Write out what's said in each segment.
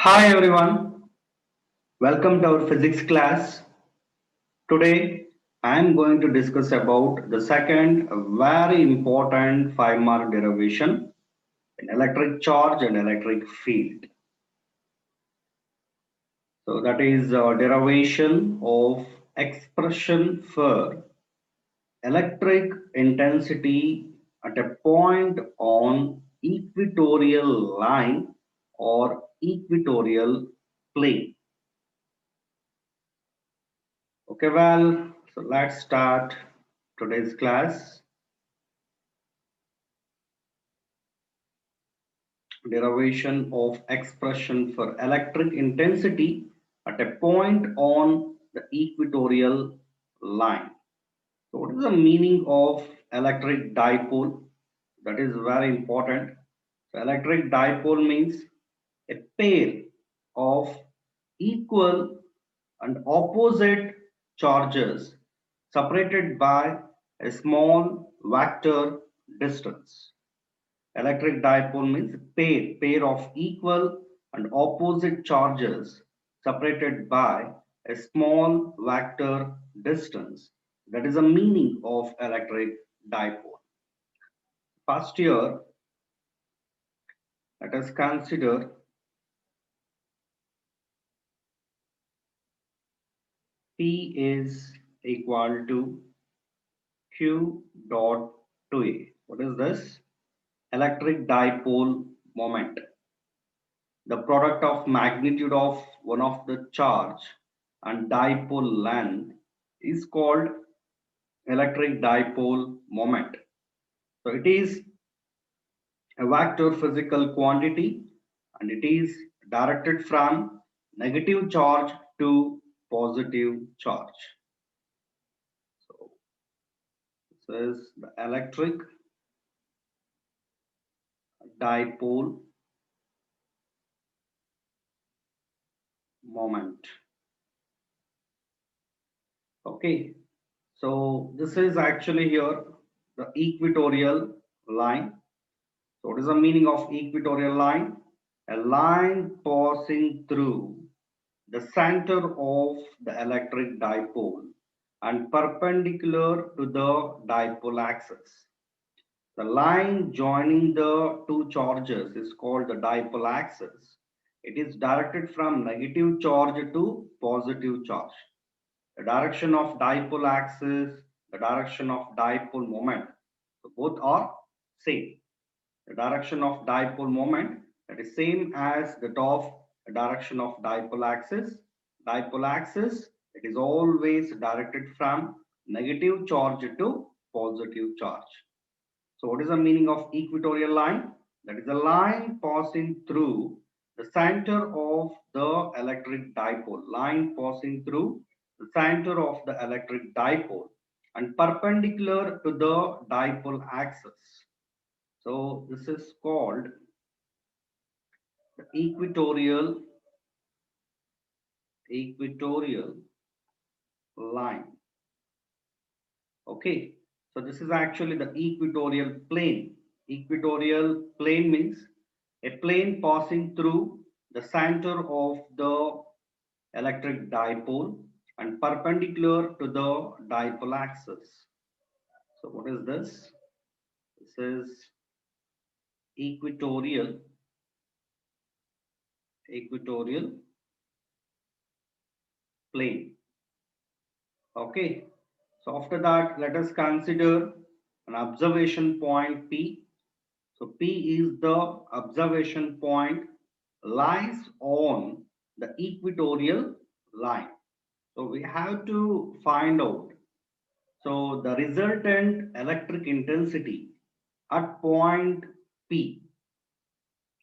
Hi everyone, welcome to our physics class. Today I am going to discuss about the second very important 5 mark derivation in electric charge and electric field. So that is derivation of expression for electric intensity at a point on equatorial line or equatorial plane. Okay, so let's start today's class. Derivation of expression for electric intensity at a point on the equatorial line. So, what is the meaning of electric dipole? That is very important. So, electric dipole means a pair of equal and opposite charges separated by a small vector distance. Electric dipole means pair of equal and opposite charges separated by a small vector distance. That is the meaning of electric dipole. First here, let us consider P is equal to Q dot 2A. What is this? Electric dipole moment. The product of magnitude of one of the charge and dipole length is called electric dipole moment. So it is a vector physical quantity and it is directed from negative charge to positive charge. So this is the electric dipole moment. Okay, so this is actually here the equatorial line. So what is the meaning of equatorial line? A line passing through the center of the electric dipole and perpendicular to the dipole axis. The line joining the two charges is called the dipole axis. It is directed from negative charge to positive charge. The direction of dipole axis, the direction of dipole moment, so both are same. The direction of dipole moment that is same as that of the direction of dipole axis. Dipole axis, it is always directed from negative charge to positive charge. So what is the meaning of equatorial line? That is a line passing through the center of the electric dipole. Line passing through the center of the electric dipole and perpendicular to the dipole axis. So this is called the equatorial line. Okay, so this is actually the equatorial plane. Equatorial plane means a plane passing through the center of the electric dipole and perpendicular to the dipole axis. So what is this? This is equatorial plane. Okay, so after that, let us consider an observation point P. So P is the observation point lies on the equatorial line. So we have to find out. So the resultant electric intensity at point P,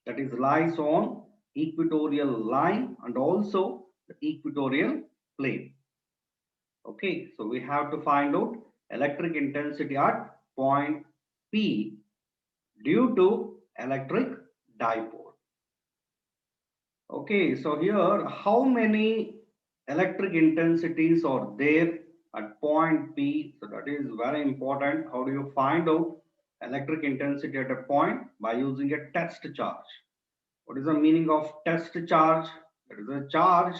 that is lies on equatorial line and also the equatorial plane. Okay, so we have to find out electric intensity at point P due to electric dipole. Okay, so here how many electric intensities are there at point P? So that is very important. How do you find out electric intensity at a point? By using a test charge. What is the meaning of test charge? That is a charge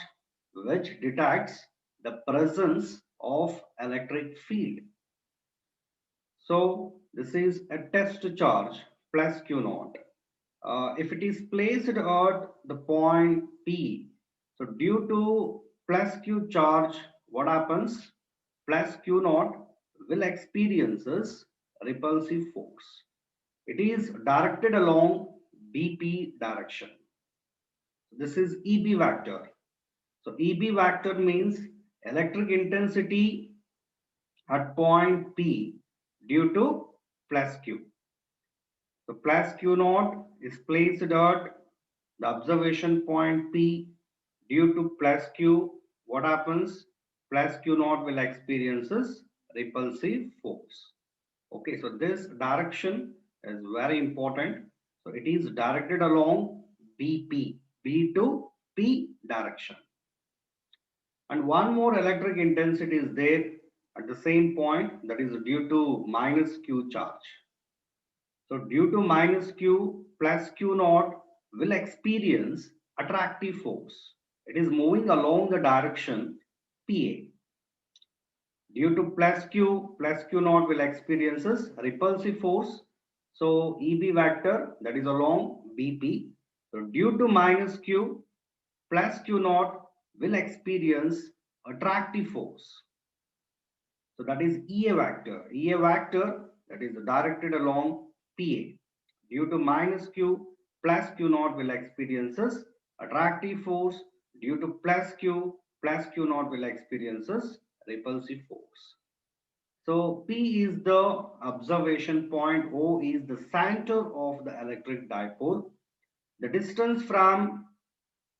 which detects the presence of electric field. So this is a test charge plus Q naught. If it is placed at the point P, so due to plus Q charge, what happens? Plus Q naught will experiences repulsive force. It is directed along BP direction. This is EB vector. So EB vector means electric intensity at point P due to plus Q. So plus Q naught is placed at the observation point P due to plus Q. What happens? Plus Q naught will experiences repulsive force. Okay, so this direction is very important. So it is directed along BP, B to P direction. And one more electric intensity is there at the same point, that is due to minus Q charge. So due to minus Q plus Q naught will experience attractive force. It is moving along the direction PA. Due to plus Q naught will experiences repulsive force. So EB vector, that is along BP. So due to minus Q plus Q naught will experience attractive force. So that is EA vector. EA vector, that is directed along PA. Due to minus Q plus Q naught will experiences attractive force. Due to plus Q naught will experiences repulsive force. So P is the observation point, O is the center of the electric dipole. The distance from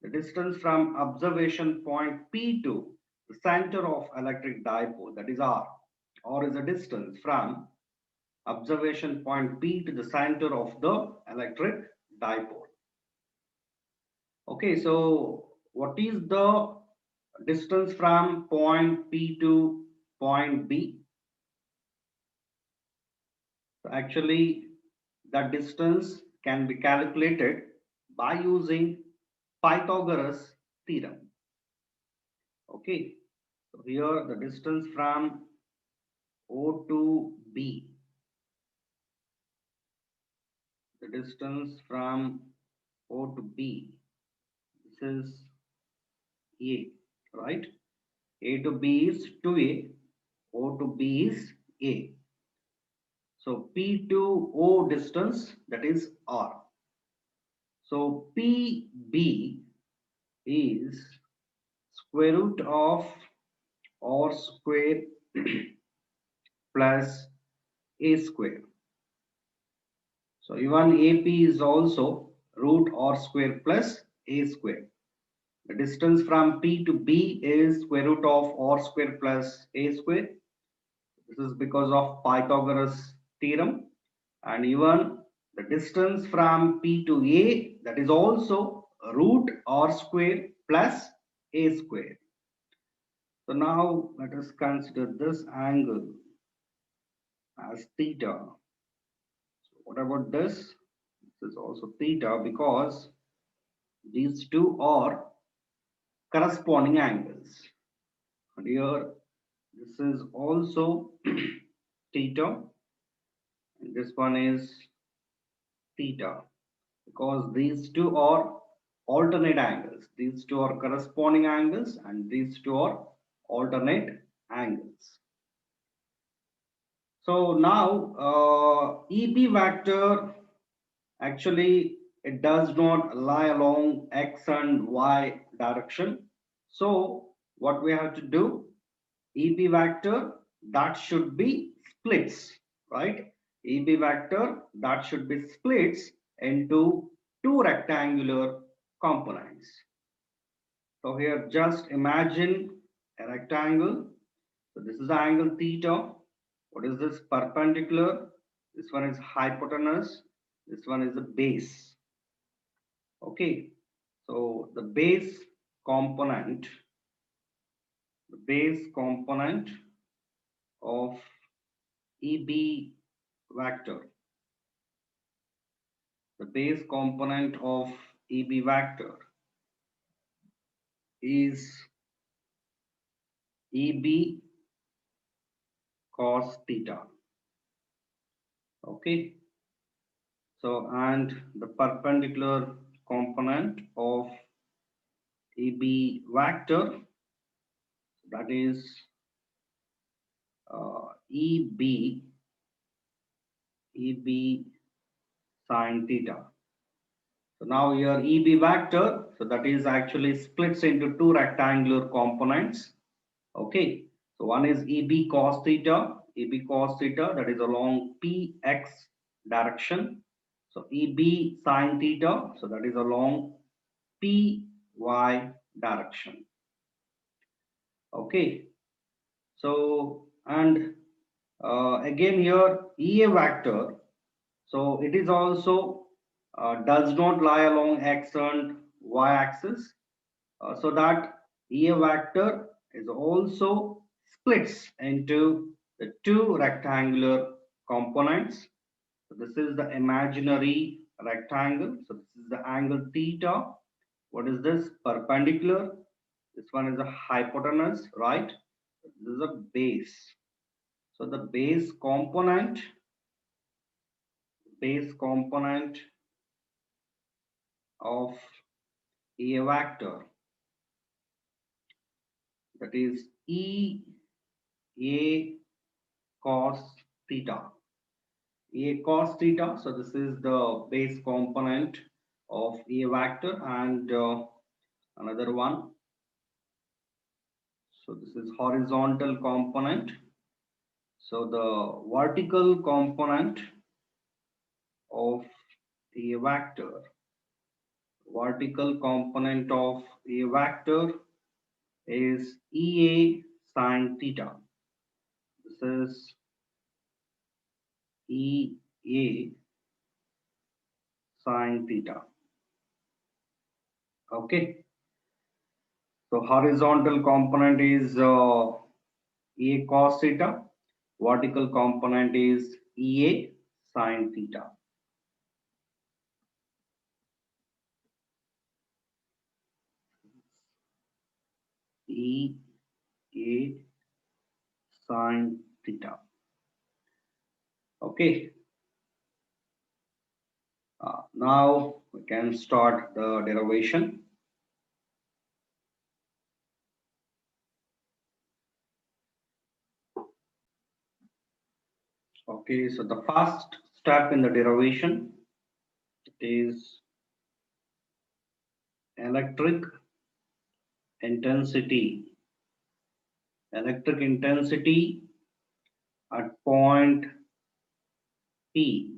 observation point P to the center of electric dipole, that is R. R is the distance from observation point P to the center of the electric dipole. Okay, so what is the distance from point P to point B? So actually, that distance can be calculated by using Pythagoras theorem. Okay, so here the distance from O to B, the distance from O to B, this is A, right? A to B is 2A, O to B is A. So P to O distance, that is R. So PB is square root of R square plus A square. So even AP is also root R square plus A square. The distance from P to B is square root of R square plus A square. This is because of Pythagoras theorem. And even the distance from P to A, that is also root R square plus A square. So now let us consider this angle as theta. So what about this? This is also theta because these two are corresponding angles. And here this is also theta, and this one is theta, because these two are alternate angles. These two are corresponding angles and these two are alternate angles. So now EB vector, actually it does not lie along X and Y direction. So what we have to do, EB vector that should be splits, right? EB vector that should be splits into two rectangular components. So here just imagine a rectangle. So this is the angle theta. What is this? Perpendicular. This one is hypotenuse. This one is the base. Okay. So the component, the base component of EB vector, the base component of EB vector is EB cos theta. Okay. So, and the perpendicular component of EB vector, that is EB sin theta. So now your EB vector, so that is actually splits into two rectangular components. Okay, so one is EB cos theta, that is along PX direction. So EB sin theta, so that is along PY direction. Okay, so and again here EA vector, so it is also does not lie along x and y axis, so that EA vector is also splits into the two rectangular components. So this is the imaginary rectangle. So this is the angle theta. What is this? Perpendicular. This one is a hypotenuse, right? This is a base. So the base component of a vector, that is E A cos theta. A cos theta. So this is the base component of a vector, and another one. So this is horizontal component. So the vertical component of a vector, vertical component of a vector is EA sin theta. This is EA sin theta. Okay. So horizontal component is EA cos theta. Vertical component is EA sin theta. EA sin theta. Okay. Now we can start the derivation. Okay, so the first step in the derivation is electric intensity. Electric intensity at point P.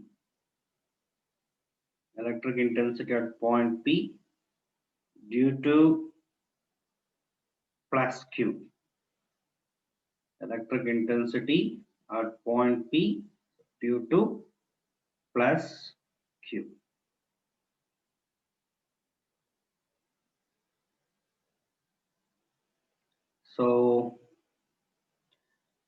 Electric intensity at point P due to plus Q. Electric intensity at point P due to plus Q. So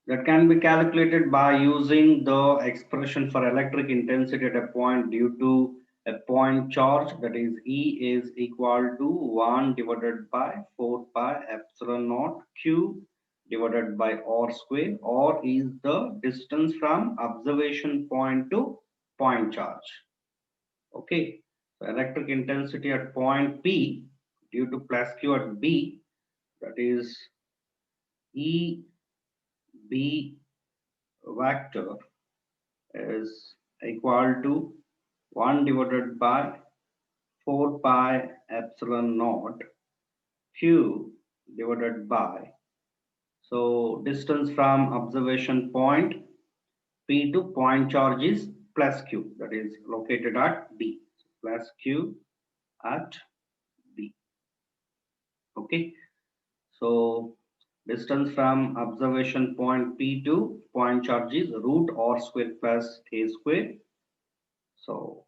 that can be calculated by using the expression for electric intensity at a point due to a point charge, that is E is equal to 1 divided by 4 pi epsilon naught Q divided by R square. R is the distance from observation point to point charge. Okay, so electric intensity at point P due to plus Q at B, that is E B vector is equal to 1 divided by 4 pi epsilon naught Q divided by, so distance from observation point P to point charge is plus Q, that is located at B, plus Q at B. Okay, so distance from observation point P to point charge is root R square plus A square. So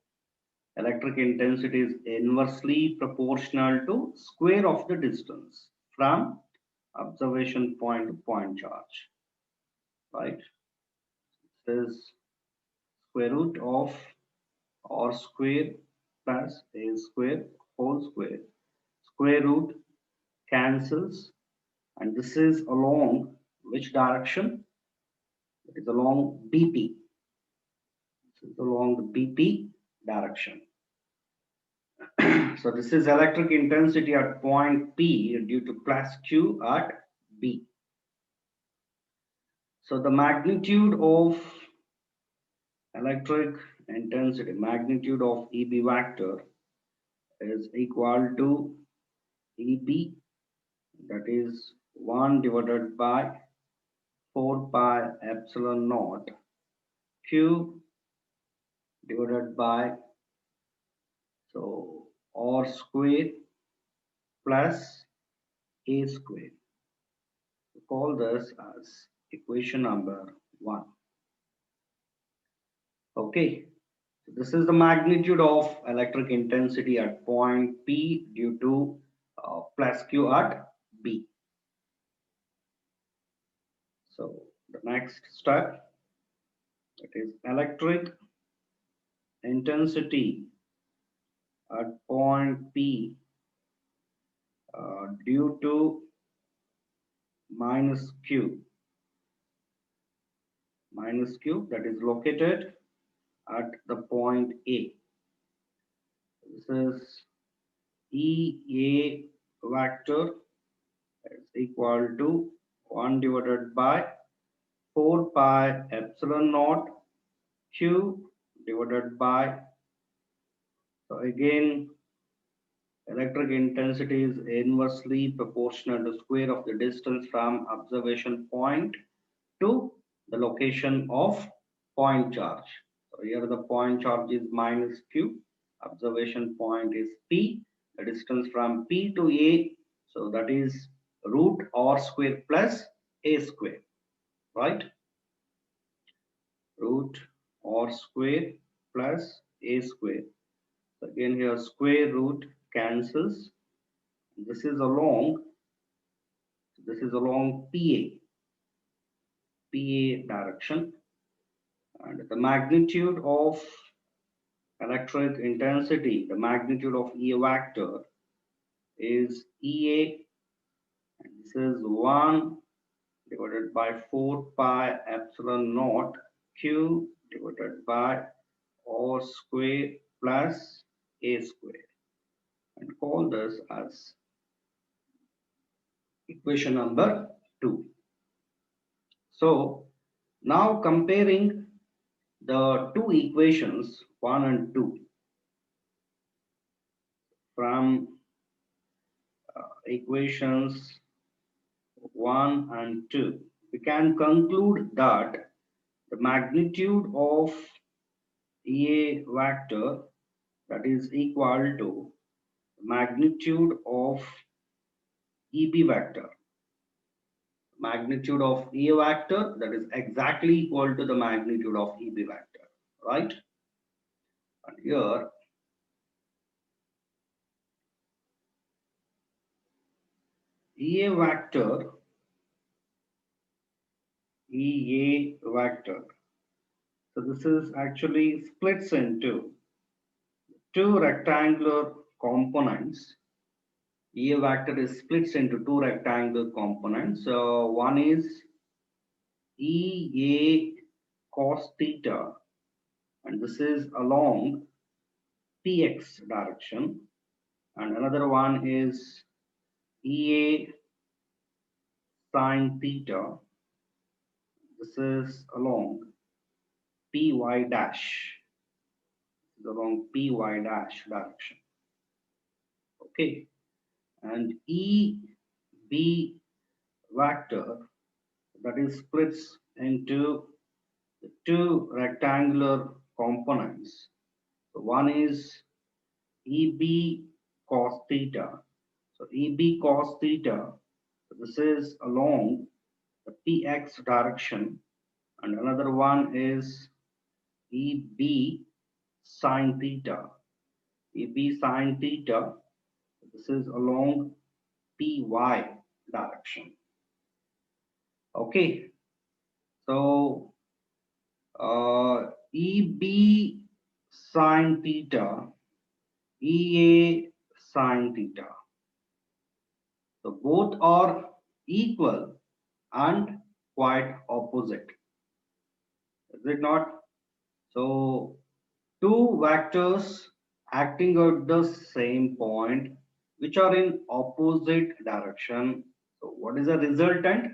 electric intensity is inversely proportional to square of the distance from observation point to point charge, right? This is square root of R square plus A square whole square. Square root cancels, and this is along which direction? It is along BP. This is along the BP direction. So this is electric intensity at point P due to plus Q at B. So the magnitude of electric intensity, magnitude of EB vector is equal to EB, that is 1 divided by 4 pi epsilon naught Q divided by so R square plus A square. We call this as equation number 1. Okay, so this is the magnitude of electric intensity at point P due to plus Q at B. So the next step, it is electric intensity at point P due to minus Q that is located at the point A. This is EA vector is equal to 1 divided by 4 pi epsilon naught Q divided by, so again electric intensity is inversely proportional to square of the distance from observation point to the location of point charge. So here the point charge is minus Q, observation point is P, the distance from P to A, so that is root R square plus A square, right? Root R square plus A square. So again here square root cancels. This is along PA direction, and the magnitude of electric intensity, the magnitude of E vector is EA, and this is 1 divided by 4 pi epsilon naught Q divided by R square plus A square, and call this as equation number 2. So now comparing the two equations 1 and 2 from equations 1 and 2, we can conclude that the magnitude of EA vector that is equal to magnitude of EB vector. Magnitude of EA vector that is exactly equal to the magnitude of EB vector, right? And here EA vector, so this is actually splits into two rectangular components. EA vector is splits into two rectangular components. So one is EA cos theta, and this is along PX direction, and another one is EA sin theta. This is along PY dash, along PY dash direction. Okay, and EB vector that is splits into the two rectangular components. So one is EB cos theta. So EB cos theta, so this is along the PX direction, and another one is EB sin theta. EB sin theta, this is along PY direction. Okay, so EB sin theta, EA sine theta. So both are equal and quite opposite. Is it not? So two vectors acting at the same point which are in opposite direction. So what is the resultant?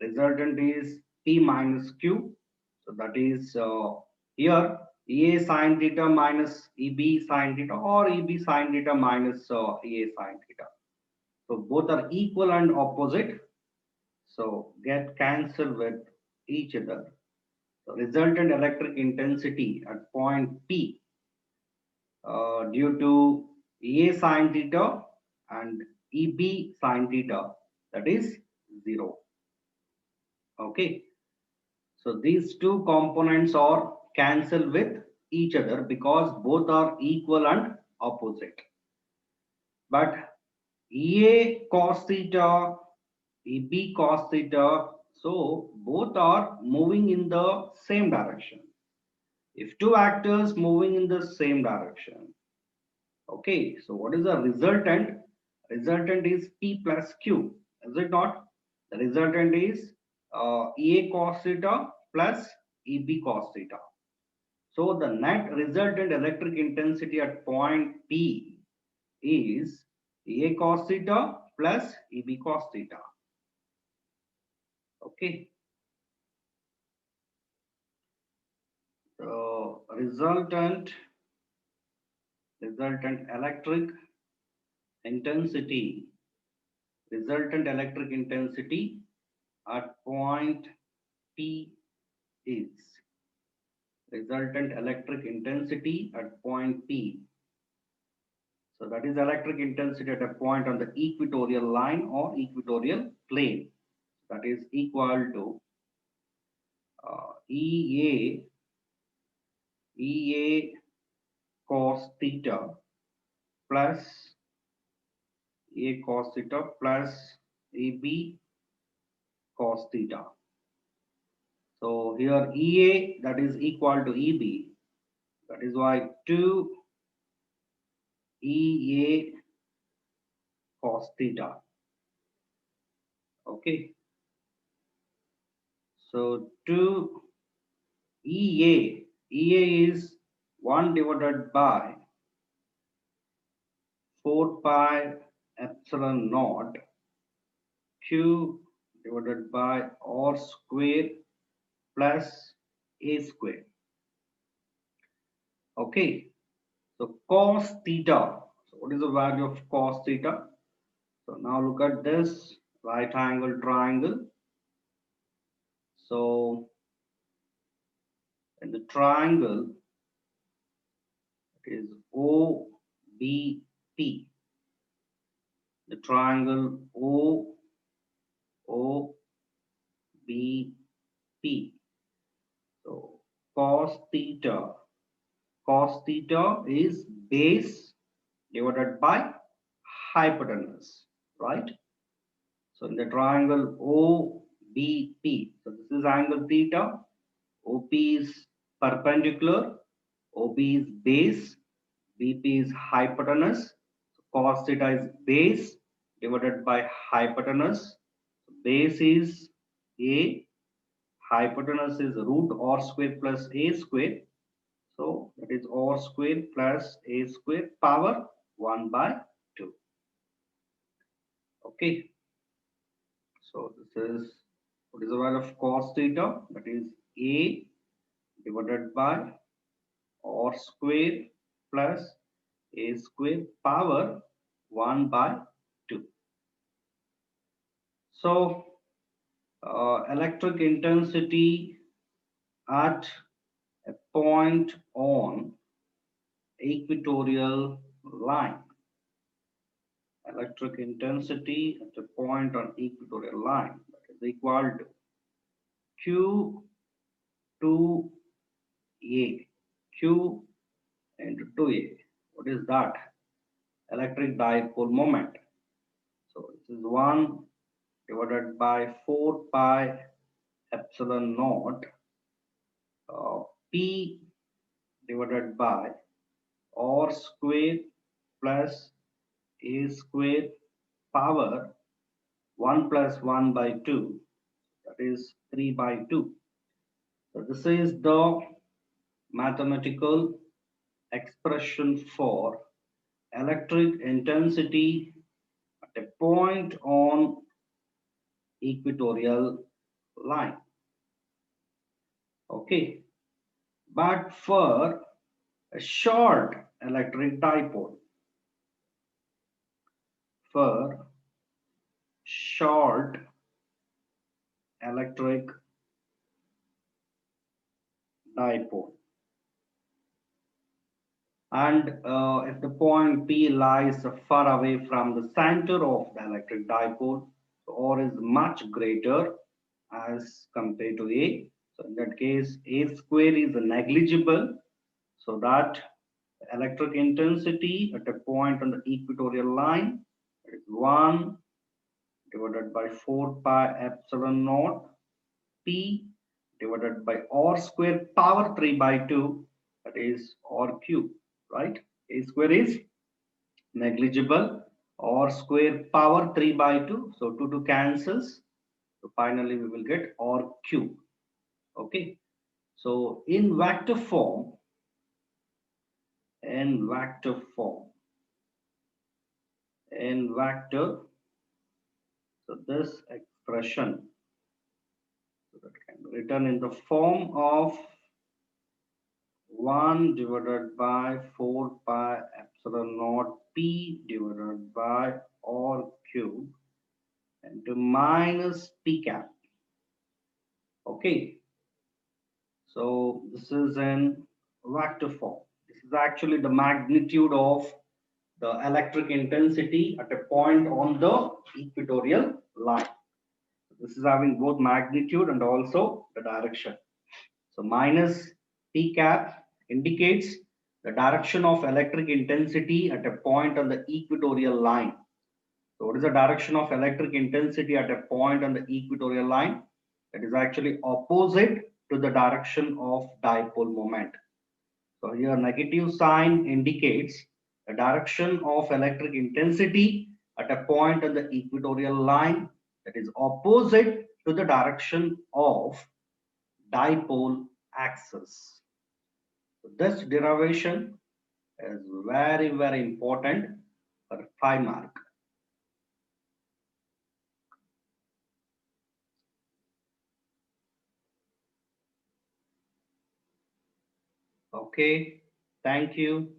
Resultant is P minus Q. So that is here EA sine theta minus EB sine theta or EB sine theta minus EA sine theta. So both are equal and opposite. So get cancelled with each other. So resultant electric intensity at point P due to EA sine theta and EB sine theta, that is 0. Okay. So these two components are cancelled with each other because both are equal and opposite. But EA cos theta, EB cos theta, so both are moving in the same direction. If two actors moving in the same direction, okay, so what is the resultant? Resultant is P plus Q, is it not? The resultant is EA cos theta plus EB cos theta. So the net resultant electric intensity at point P is EA cos theta plus EB cos theta. Okay. So resultant intensity resultant electric intensity at point P is resultant electric intensity at point P. So that is electric intensity at a point on the equatorial line or equatorial plane. That is equal to EA cos theta plus EA cos theta plus EB cos theta. So here EA that is equal to EB. That is why 2 EA cos theta. Okay. So 2 EA is 1 divided by 4 pi epsilon naught Q divided by R square plus A square. Okay. So cos theta. So what is the value of cos theta? So now look at this right angle triangle. So in the triangle it is OBP. The triangle OOBP. So cos theta is base divided by hypotenuse, right? So in the triangle OBP, so this is angle theta, OP is perpendicular, OB is base, BP is hypotenuse, so cos theta is base divided by hypotenuse. Base is A, hypotenuse is root R square plus A square. So that is R square plus A square power 1 by 2. Okay. So this is what is the value of cos theta? That is A divided by R square plus A square power 1 by 2. So electric intensity at a point on equatorial line. Electric intensity at a point on equatorial line, that is equal to Q2A. Q into 2A. What is that? Electric dipole moment. So this is 1 divided by 4 pi epsilon naught P divided by R square plus a square power 1 plus 1 by 2, that is 3 by 2. So this is the mathematical expression for electric intensity at a point on equatorial line. Okay, but for a short electric dipole, for short electric dipole, and if the point P lies far away from the center of the electric dipole, or is much greater as compared to A, so in that case A square is negligible, so that electric intensity at a point on the equatorial line is 1 divided by 4 pi epsilon naught P divided by R square power 3 by 2, that is R cube, right? A square is negligible, R square power 3 by 2, so 2 cancels. So finally we will get R cube. Okay. So in vector form, in vector form, in vector, so this expression, so that can be written in the form of 1 divided by 4 pi epsilon naught P divided by R cube into minus P cap. Okay, so this is in vector form. This is actually the magnitude of the electric intensity at a point on the equatorial line. This is having both magnitude and also the direction. So minus P cap indicates the direction of electric intensity at a point on the equatorial line. So what is the direction of electric intensity at a point on the equatorial line? That is actually opposite to the direction of dipole moment. So here negative sign indicates the direction of electric intensity at a point on the equatorial line, that is opposite to the direction of dipole axis. So this derivation is very, very important for 5 mark. Okay, thank you.